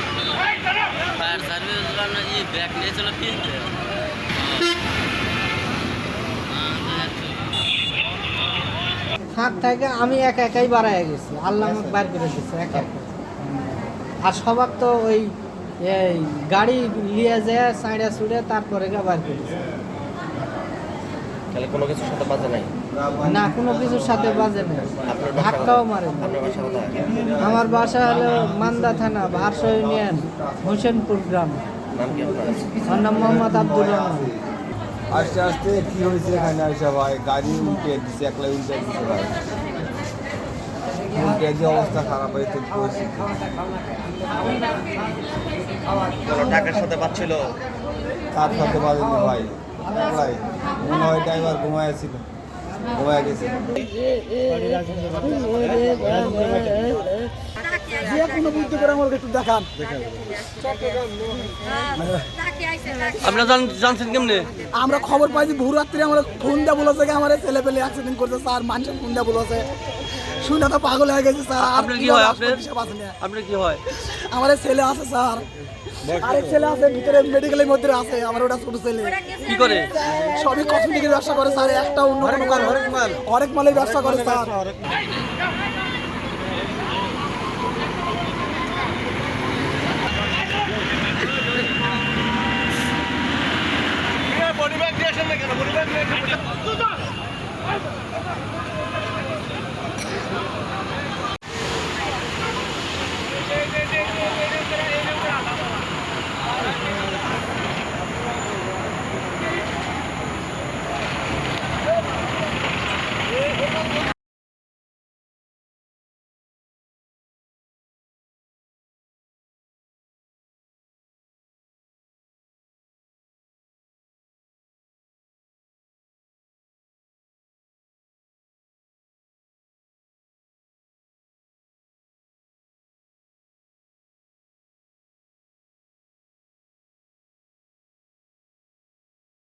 Fire service वाला ये back ले चलो ठीक है হাত থেকে আমি একাই বাড়ায় গেছি আল্লাহ আমাকে বার করে দিচ্ছে একা আর সবার তো ওই এই গাড়ি নিয়ে যায় সাইডে সুড়ে তারপরে বার করে দিচ্ছে তাহলে কোনো কিছুর সাথে বাজে নাই না কোনো কিছুর সাথে বাজে না ধাক্কাও মারে না। আপনার বাসা কোথায়? আমার বাসা হলো মান্দা থানা ভারসা ইউনিয়ন হোসেনপুর গ্রাম। নাম কি আপনার? আমার নাম মোহাম্মদ আব্দুর রহমান। আস্তে আস্তে কি হয়েছে এখানে আসা ভাই গাড়ি উল্টে দিচ্ছে একলা উল্টে দিচ্ছে ভাই উল্টে দিয়ে অবস্থা খারাপ হয়েছে পরিস্থিতি কোনো টাকার সাথে বাজছিল তার সাথে বাজেনি ভাই একলাই মনে হয় ড্রাইভার ঘুমায় গেছে যে কোনো বুদ্ধি করে আমাকে একটু দেখান। আপনারা জানছেন কেমনে? আমরা খবর পাইছি ভোর রাত্রে আমরা ফোন দেওয়া বলেছে আমার ছেলে পেলে অ্যাক্সিডেন্ট করছে স্যার মানুষের ফোন দেওয়া বলেছে শুনে তো পাগল হয়ে গেছে স্যার। আপনার কি হয়? আপনার কি হয়? আমার ছেলে আছে স্যার আরেক ছেলে আছে ভিতরে মেডিকেলের মধ্যে আছে আমার ওটা ছোট ছেলে কি করে? সবই কসমেটিকের ব্যবসা করে স্যার একটা অন্য কোনো করে হরেক মালের ব্যবসা করে স্যার। বডি ব্যাগ দিয়ে আসেন না কেন? বডি ব্যাগ দিয়ে